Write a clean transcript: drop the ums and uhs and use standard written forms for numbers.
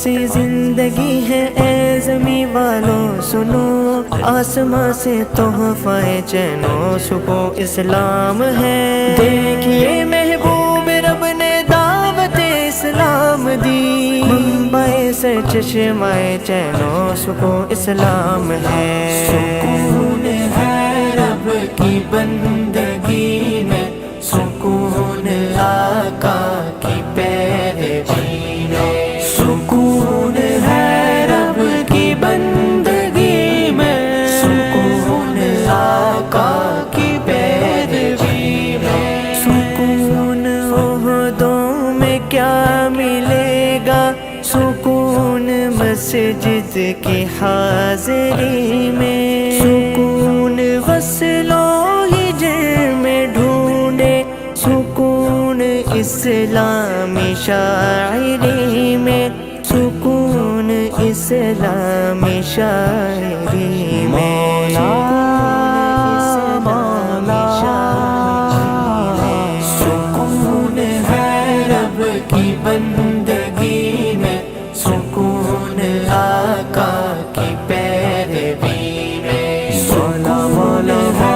سی زندگی ہے اے زمیں والوں سنو، آسماں سے تحفہ چین و سکون اسلام ہے۔ دیکھیے محبوب رب نے دعوت اسلام دی، منبع سے چشمہ چین و سکون اسلام ہے۔ سکون ہے رب کی بندگی میں، سکون آقا کی پیروی میں، سکون ہے رب کی بندگی میں، سکون آقا کی پیروی میں۔ سکون عہدوں میں کیا ملے گا، سکون مسجد کی حاضری میں، سکون وصل و ہجر میں ڈھونڈے، سکون اسلامی شاعری میں، سکون اسلامی شاعری میں، سکون ہے رب کی بندگی میں، سکون آقا کی پیروی میں، سکون ہے